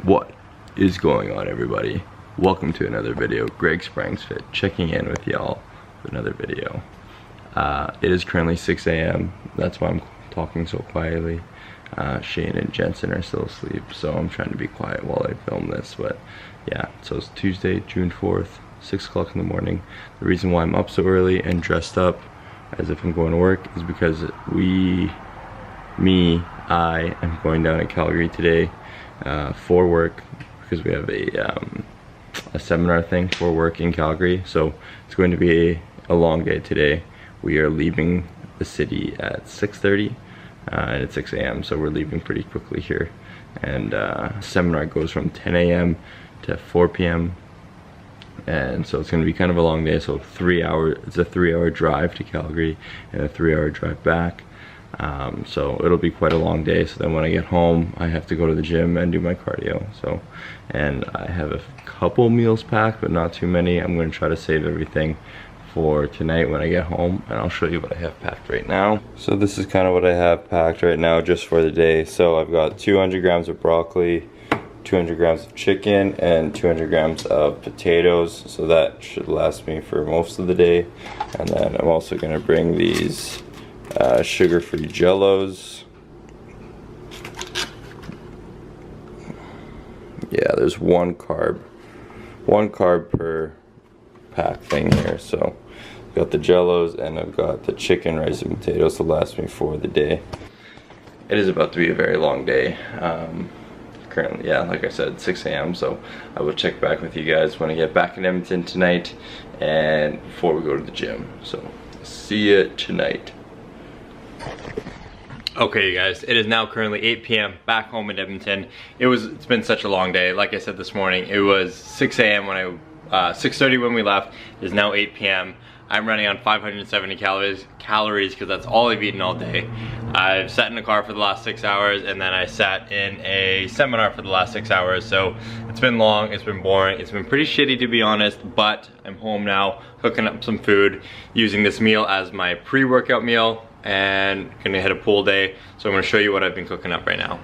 What is going on, everybody? Welcome to another video. gregsprengsfit checking in with y'all with another video. It is currently 6 a.m. That's why I'm talking so quietly. Shane and Jensen are still asleep, so I'm trying to be quiet while I film this. But yeah, so it's Tuesday, June 4th, 6 o'clock in the morning. The reason why I'm up so early and dressed up as if I'm going to work is because I am going down to Calgary today for work, because we have a seminar thing for work in Calgary. So it's going to be a long day today. We are leaving the city at 6:30 and it's 6 a.m. so we're leaving pretty quickly here. And seminar goes from 10 a.m. to 4 p.m. and so it's going to be kind of a long day. So it's a 3-hour drive to Calgary and a 3-hour drive back. So it'll be quite a long day. So then when I get home, I have to go to the gym and do my cardio. So, and I have a couple meals packed, but not too many. I'm going to try to save everything for tonight when I get home, and I'll show you what I have packed right now. So this is kind of what I have packed right now just for the day. So I've got 200 grams of broccoli, 200 grams of chicken, and 200 grams of potatoes. So that should last me for most of the day. And then I'm also going to bring these sugar-free jellos. Yeah, there's one carb per pack thing here. So I've got the jellos and I've got the chicken, rice, and potatoes to last me for the day. It is about to be a very long day. Currently, yeah, like I said, 6 a.m. so I will check back with you guys when I get back in Edmonton tonight and before we go to the gym. So see you tonight. Okay, you guys, it is now currently 8 p.m. back home in Edmonton. It's been such a long day. Like I said this morning, it was 6 a.m. when 6:30 when we left. It is now 8 p.m. I'm running on 570 calories because that's all I've eaten all day. I've sat in the car for the last 6 hours, and then I sat in a seminar for the last 6 hours. So it's been long, it's been boring, it's been pretty shitty to be honest, but I'm home now cooking up some food, using this meal as my pre-workout meal, and gonna hit a pool day. So I'm gonna show you what I've been cooking up right now.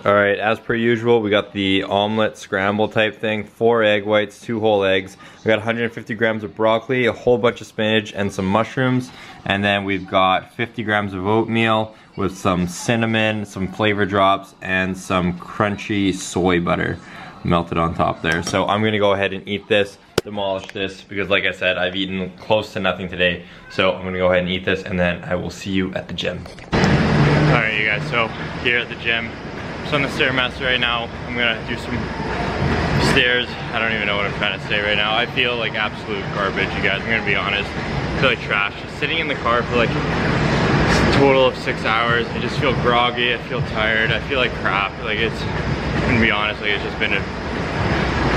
Alright, as per usual, we got the omelet scramble type thing. 4 egg whites, 2 whole eggs. We got 150 grams of broccoli, a whole bunch of spinach, and some mushrooms. And then we've got 50 grams of oatmeal with some cinnamon, some flavor drops, and some crunchy soy butter melted on top there. So I'm gonna go ahead and eat this, demolish this, because like I said, I've eaten close to nothing today. So I'm gonna go ahead and eat this, and then I will see you at the gym. Alright, you guys, so here at the gym, so on the Stairmaster right now. I'm gonna do some stairs. I don't even know what I'm trying to say right now. I feel like absolute garbage, you guys. I'm gonna be honest. I feel like trash. Just sitting in the car for like a total of 6 hours. I just feel groggy. I feel tired. I feel like crap. Like I'm gonna be honest. Like it's just been a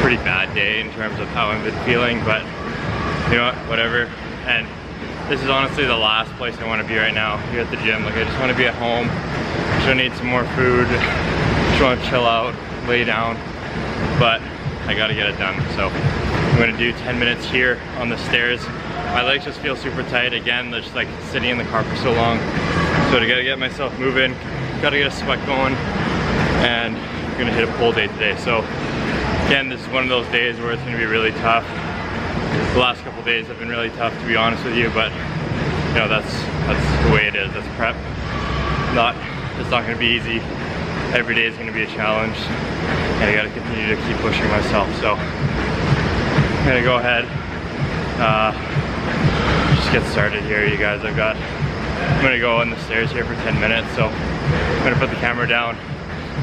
pretty bad day in terms of how I've been feeling. But you know what? Whatever. And this is honestly the last place I want to be right now here at the gym. Like I just want to be at home. I need some more food. Just want to chill out, lay down, but I gotta get it done. So I'm gonna do 10 minutes here on the stairs. My legs just feel super tight. Again, they're just like sitting in the car for so long. So I gotta get myself moving, gotta get a sweat going, and I'm gonna hit a pull day today. So again, this is one of those days where it's gonna be really tough. The last couple days have been really tough, to be honest with you, but you know, that's the way it is. That's prep. It's not gonna be easy. Every day is gonna be a challenge, and I gotta continue to keep pushing myself. So I'm gonna go ahead, just get started here, you guys. I'm gonna go on the stairs here for 10 minutes. So I'm gonna put the camera down,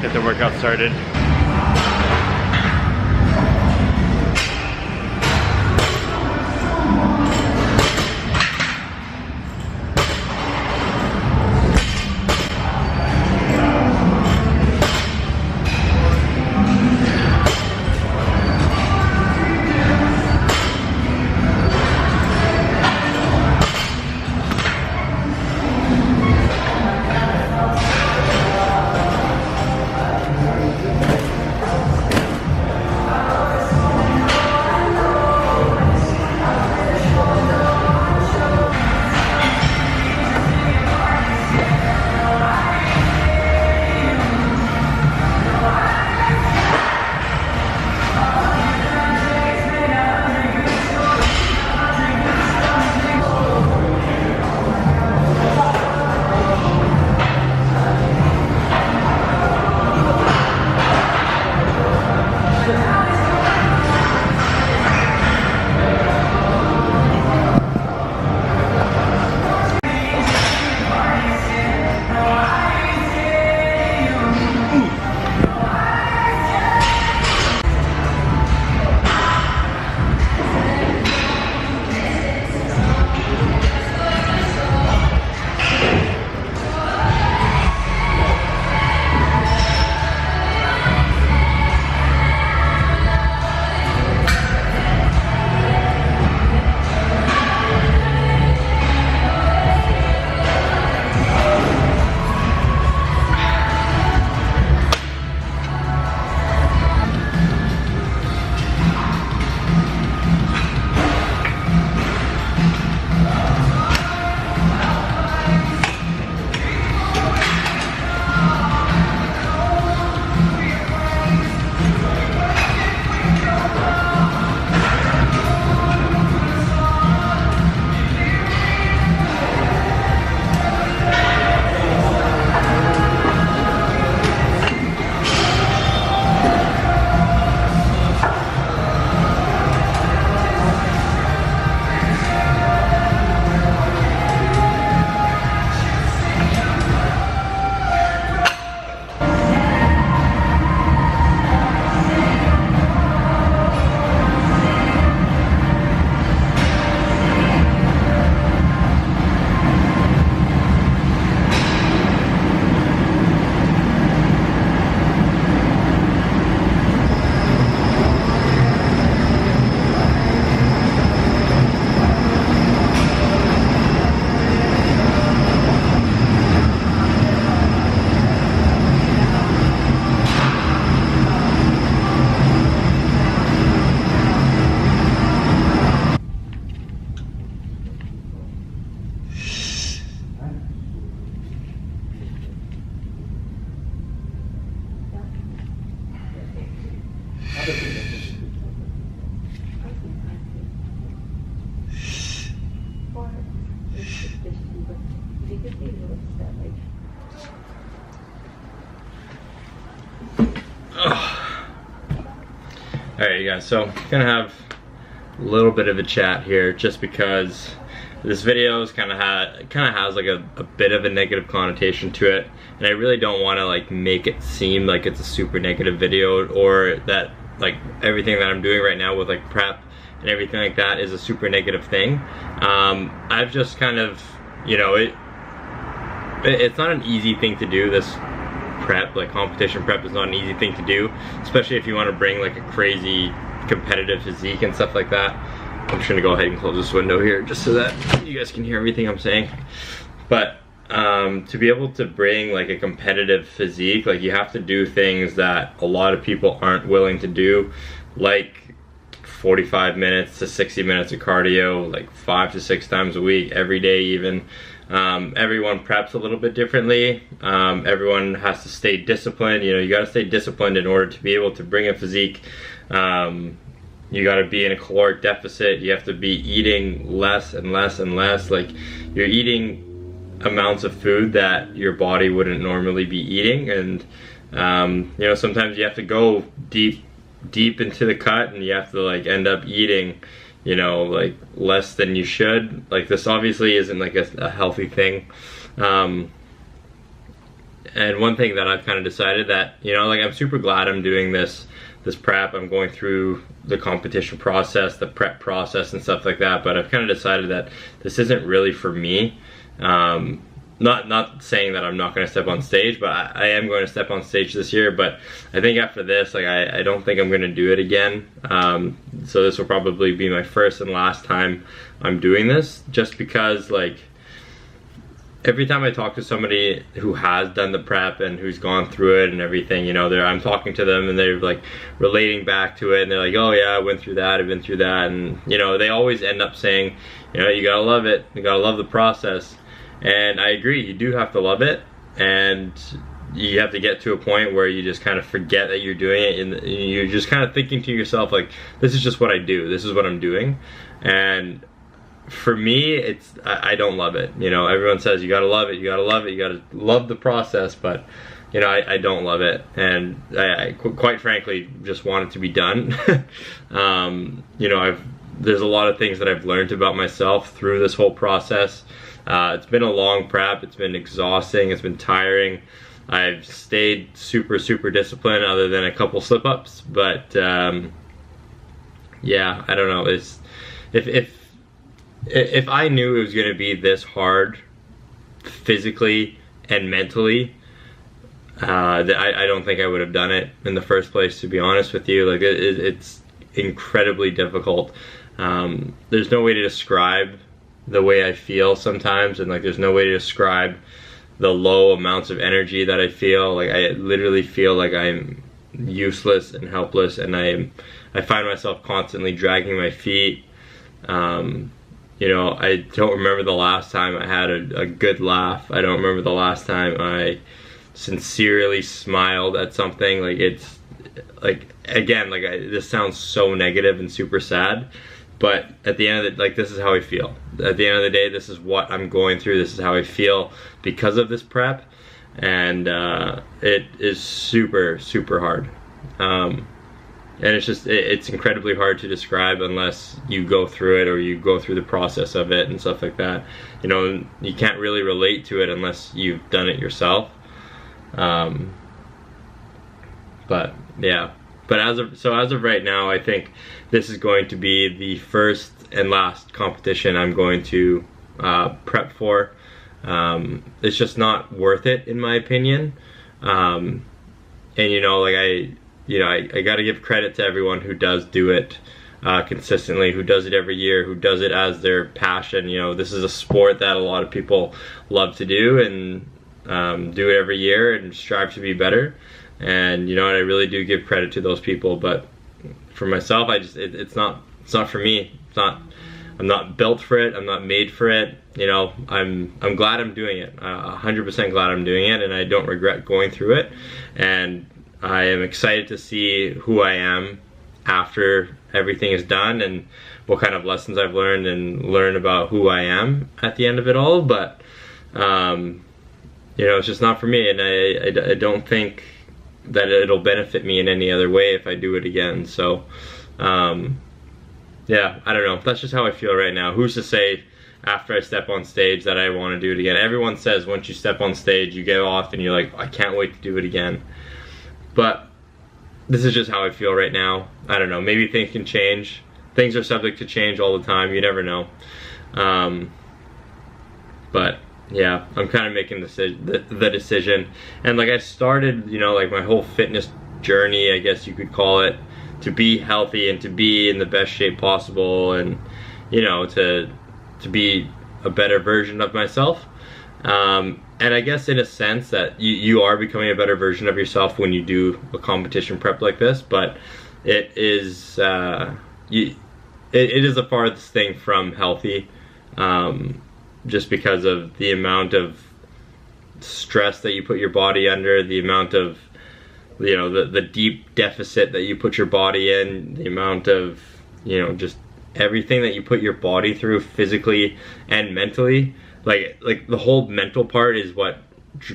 get the workout started. Alright, you guys, so I'm gonna have a little bit of a chat here just because this video is kind of has like a bit of a negative connotation to it, and I really don't want to like make it seem like it's a super negative video, or that like everything that I'm doing right now with like prep and everything like that is a super negative thing. I've just kind of, you know, it's not an easy thing to do. This prep, like competition prep, is not an easy thing to do, especially if you want to bring like a crazy competitive physique and stuff like that. I'm just gonna go ahead and close this window here just so that you guys can hear everything I'm saying. But to be able to bring like a competitive physique, like you have to do things that a lot of people aren't willing to do, like 45 minutes to 60 minutes of cardio, like 5 to 6 times a week, every day even. Everyone preps a little bit differently. Everyone has to stay disciplined. You know, you got to stay disciplined in order to be able to bring a physique. You got to be in a caloric deficit. You have to be eating less and less and less. Like, you're eating amounts of food that your body wouldn't normally be eating, and you know, sometimes you have to go deep into the cut, and you have to like end up eating, you know, like less than you should. Like, this obviously isn't like a healthy thing. And one thing that I've kind of decided that, you know, like I'm super glad I'm doing this prep. I'm going through the competition process, the prep process and stuff like that, but I've kind of decided that this isn't really for me. Not saying that I'm not going to step on stage, but I am going to step on stage this year. But I think after this, like I don't think I'm going to do it again. So this will probably be my first and last time I'm doing this, just because like every time I talk to somebody who has done the prep and who's gone through it and everything, you know, I'm talking to them and they're like relating back to it, and they're like, oh yeah, I went through that, I've been through that, and you know, they always end up saying, you know, you gotta love it, you gotta love the process. And I agree, you do have to love it, and you have to get to a point where you just kind of forget that you're doing it, and you're just kind of thinking to yourself like, this is just what I do, this is what I'm doing. And for me, I don't love it. You know, everyone says you gotta love it, you gotta love it, you gotta love the process, but you know, I don't love it, and I quite frankly just want it to be done. You know, there's a lot of things that I've learned about myself through this whole process. It's been a long prep, it's been exhausting, it's been tiring. I've stayed super disciplined other than a couple slip-ups, but yeah, I don't know. It's if I knew it was going to be this hard physically and mentally, I don't think I would have done it in the first place, to be honest with you. Like, it's incredibly difficult. There's no way to describe the way I feel sometimes, and like there's no way to describe the low amounts of energy that I feel. Like, I literally feel like I'm useless and helpless, and I find myself constantly dragging my feet. You know, I don't remember the last time I had a good laugh. I don't remember the last time I sincerely smiled at something. Like, it's like, again, like this sounds so negative and super sad, but at the end of it, like, this is how I feel. At the end of the day, this is what I'm going through. This is how I feel because of this prep, and it is super hard. And it's just, it's incredibly hard to describe unless you go through it, or you go through the process of it and stuff like that. You know, you can't really relate to it unless you've done it yourself. But yeah, but as of right now, I think this is going to be the first and last competition I'm going to prep for. It's just not worth it, in my opinion. And you know, like I gotta give credit to everyone who does do it consistently, who does it every year, who does it as their passion. You know, this is a sport that a lot of people love to do, and do it every year and strive to be better. And you know, I really do give credit to those people. But for myself, it's not for me. I'm not built for it. I'm not made for it. You know, I'm glad I'm doing it. 100% glad I'm doing it, and I don't regret going through it. And I am excited to see who I am after everything is done, and what kind of lessons I've learned, and learn about who I am at the end of it all. But you know, it's just not for me, and I don't think that it'll benefit me in any other way if I do it again. So yeah, I don't know, that's just how I feel right now. Who's to say after I step on stage that I want to do it again? Everyone says once you step on stage you get off and you're like, I can't wait to do it again. But this is just how I feel right now. I don't know, maybe things can change. Things are subject to change all the time, you never know. But yeah, I'm kind of making the decision. And like, I started, you know, like my whole fitness journey, I guess you could call it, to be healthy and to be in the best shape possible, and you know, to be a better version of myself. And I guess in a sense that you are becoming a better version of yourself when you do a competition prep like this, but it is it is the farthest thing from healthy, just because of the amount of stress that you put your body under, the amount of, you know, the deep deficit that you put your body in, the amount of, you know, just everything that you put your body through physically and mentally. Like the whole mental part is what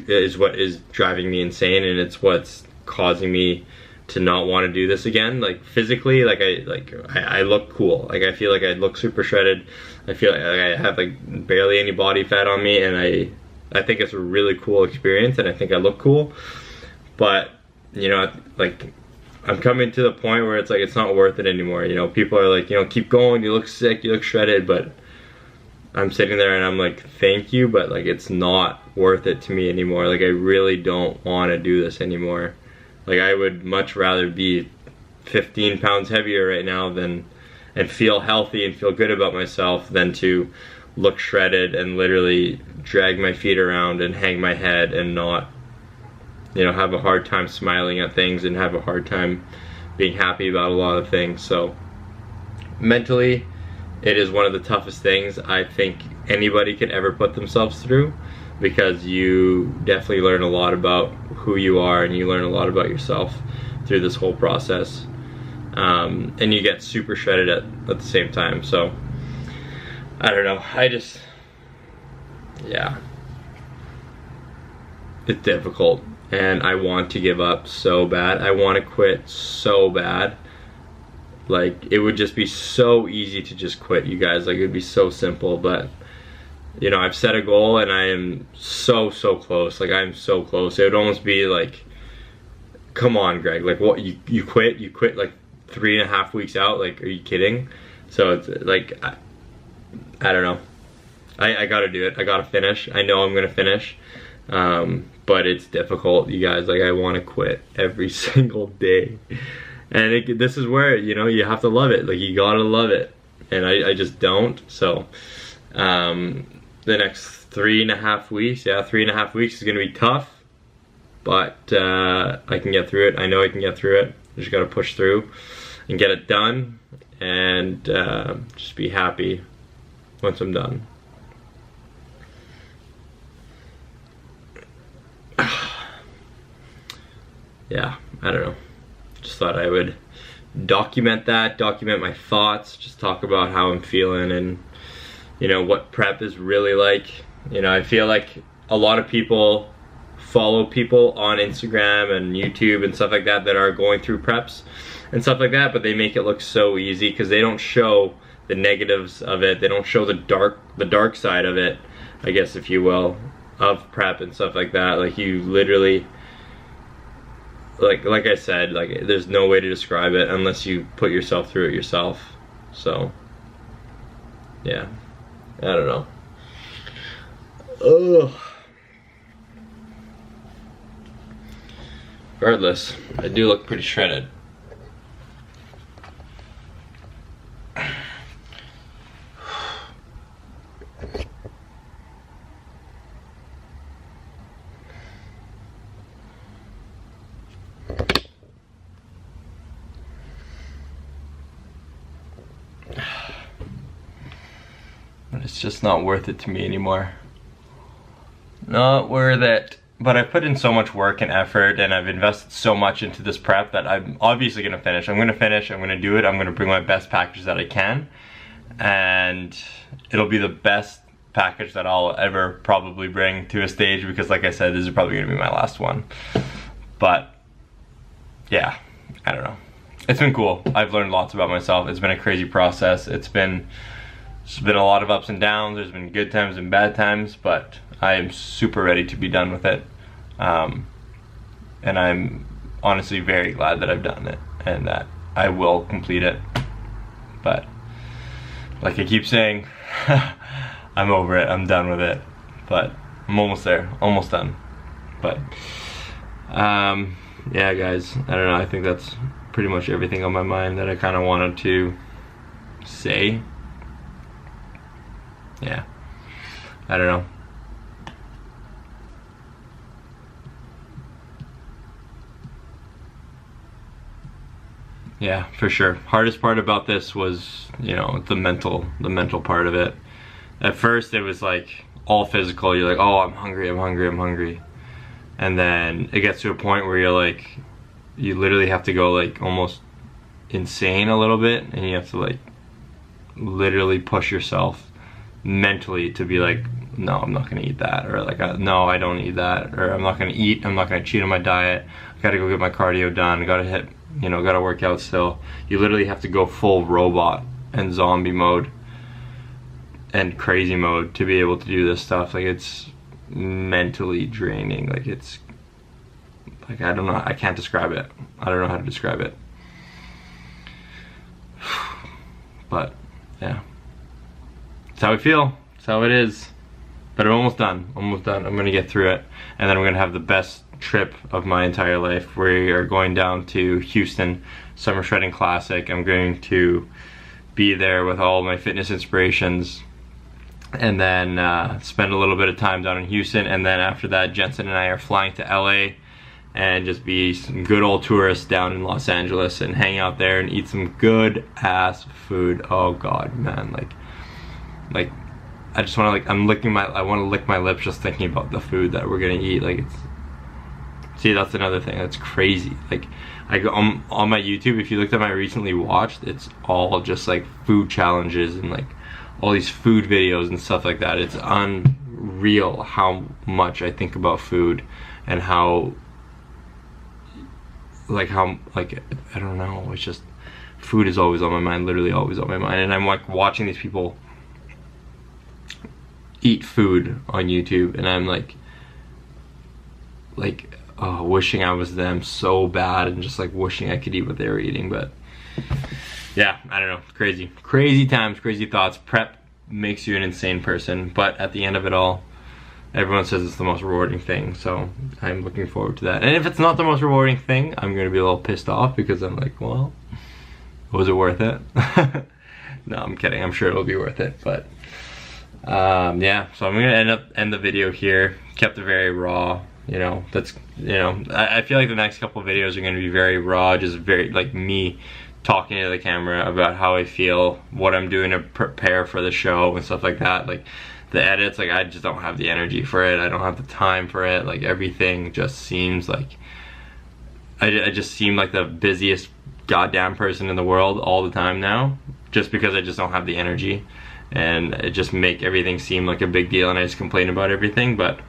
is driving me insane, and it's what's causing me to not want to do this again. Like physically, I look cool. Like I feel like I look super shredded. I feel like I have like barely any body fat on me, and I think it's a really cool experience, and I think I look cool. But you know, like, I'm coming to the point where it's like, it's not worth it anymore. You know, people are like, you know, keep going, you look sick, you look shredded, but I'm sitting there and I'm like, thank you, but like, it's not worth it to me anymore. Like, I really don't want to do this anymore. Like, I would much rather be 15 pounds heavier right now and feel healthy and feel good about myself than to look shredded and literally drag my feet around and hang my head and not, you know, have a hard time smiling at things and have a hard time being happy about a lot of things. So mentally, it is one of the toughest things I think anybody could ever put themselves through, because you definitely learn a lot about who you are, and you learn a lot about yourself through this whole process. And you get super shredded at the same time. So I don't know, yeah, it's difficult. And I want to give up so bad. I want to quit so bad. Like, it would just be so easy to just quit, you guys. Like, it would be so simple. But, you know, I've set a goal and I am so close. Like, I'm so close. It would almost be like, come on, Greg. Like, what, you quit? You quit like 3.5 weeks out? Like, are you kidding? So it's like, I don't know. I gotta do it. I gotta finish. I know I'm gonna finish. But it's difficult, you guys. Like, I want to quit every single day, and this is where, you know, you have to love it. Like, you gotta love it, and I just don't. So the next 3.5 weeks, yeah, 3.5 weeks is gonna be tough, but I can get through it. I know I can get through it. I just gotta push through and get it done, and just be happy once I'm done. Yeah, I don't know. Just thought I would document my thoughts, just talk about how I'm feeling, and you know, what prep is really like. You know, I feel like a lot of people follow people on Instagram and YouTube and stuff like that that are going through preps and stuff like that, but they make it look so easy because they don't show the negatives of it. They don't show the dark side of it, I guess, if you will, of prep and stuff like that. Like, you literally, like I said, like, there's no way to describe it unless you put yourself through it yourself. So yeah, I don't know. Ugh. Regardless, I do look pretty shredded. But it's just not worth it to me anymore. Not worth it. but I've put in so much work and effort, and I've invested so much into this prep that I'm obviously gonna finish. I'm gonna do it, I'm gonna bring my best package that I can, and it'll be the best package that I'll ever probably bring to a stage, because like I said, this is probably gonna be my last one. But yeah, I don't know. It's been cool. I've learned lots about myself. It's been a crazy process. It's been a lot of ups and downs. There's been good times and bad times, but I am super ready to be done with it. And I'm honestly very glad that I've done it and that I will complete it. But like I keep saying, I'm over it, I'm done with it. But I'm almost there, almost done. But yeah guys, I don't know, I think that's pretty much everything on my mind that I kind of wanted to say. Yeah, I don't know. Yeah, for sure. Hardest part about this was, you know, the mental part of it. At first it was like all physical. You're like, oh, I'm hungry, I'm hungry, I'm hungry. And then it gets to a point where you're like, you literally have to go like almost insane a little bit, and you have to like literally push yourself mentally to be like, no, I'm not gonna eat that, or like, no, I don't eat that, or I'm not gonna cheat on my diet. I gotta go get my cardio done. I gotta hit, you know, gotta work out still. You literally have to go full robot and zombie mode and crazy mode to be able to do this stuff. Like, it's mentally draining. Like, it's like, I don't know, I can't describe it. I don't know how to describe it. But yeah, it's how I feel, it's how it is. But I'm almost done, almost done. I'm gonna get through it, and then I'm gonna have the best trip of my entire life. We are going down to Houston, Summer Shredding Classic. I'm going to be there with all my fitness inspirations, and then spend a little bit of time down in Houston, and then after that, Jensen and I are flying to LA and just be some good old tourists down in Los Angeles and hang out there and eat some good ass food. Oh god, man, like I just want to, like, I want to lick my lips just thinking about the food that we're gonna eat. Like, it's, see, that's another thing that's crazy. Like, I go on my YouTube, if you looked at my recently watched, it's all just like food challenges and like all these food videos and stuff like that. It's unreal how much I think about food, and how I don't know, it's just, food is always on my mind, literally always on my mind. And I'm like watching these people eat food on YouTube, and I'm like oh, wishing I was them so bad, and just like wishing I could eat what they were eating. But yeah, I don't know, crazy times, crazy thoughts. Prep makes you an insane person, but at the end of it all, everyone says it's the most rewarding thing, so I'm looking forward to that. And if it's not the most rewarding thing, I'm gonna be a little pissed off, because I'm like, well, was it worth it? No, I'm kidding, I'm sure it'll be worth it. But yeah, so I'm gonna end the video here. Kept it very raw, you know. That's, you know, I feel like the next couple of videos are gonna be very raw, just very like me talking to the camera about how I feel, what I'm doing to prepare for the show and stuff like that. Like, the edits, like, I just don't have the energy for it, I don't have the time for it. Like, everything just seems like I just seem like the busiest goddamn person in the world all the time now, just because I just don't have the energy, and it just make everything seem like a big deal, and I just complain about everything. But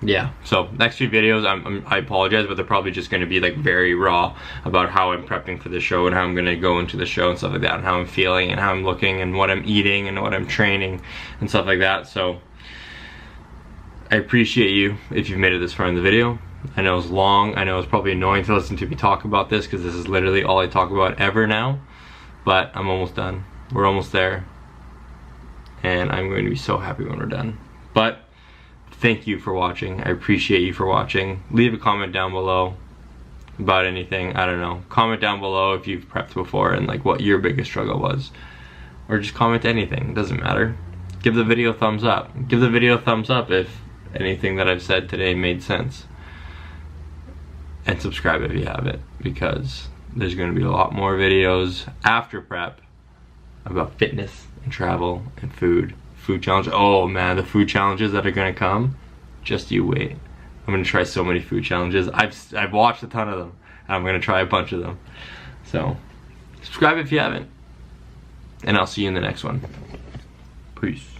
yeah, so next few videos, I apologize, but they're probably just going to be like very raw about how I'm prepping for the show, and how I'm going to go into the show and stuff like that, and how I'm feeling and how I'm looking and what I'm eating and what I'm training and stuff like that. So I appreciate you if you've made it this far in the video. I know it's long, I know it's probably annoying to listen to me talk about this, because this is literally all I talk about ever now, but I'm almost done. We're almost there, and I'm going to be so happy when we're done. But thank you for watching. I appreciate you for watching. Leave a comment down below about anything. I don't know. Comment down below if you've prepped before and like what your biggest struggle was. Or just comment anything. It doesn't matter. Give the video a thumbs up. Give the video a thumbs up if anything that I've said today made sense. And subscribe if you haven't, because there's going to be a lot more videos after prep about fitness and travel and food. Food challenge. Oh man, the food challenges that are gonna come, Just you wait. I'm gonna try so many food challenges. I've watched a ton of them. And I'm gonna try a bunch of them. So, subscribe if you haven't. And I'll see you in the next one. Peace.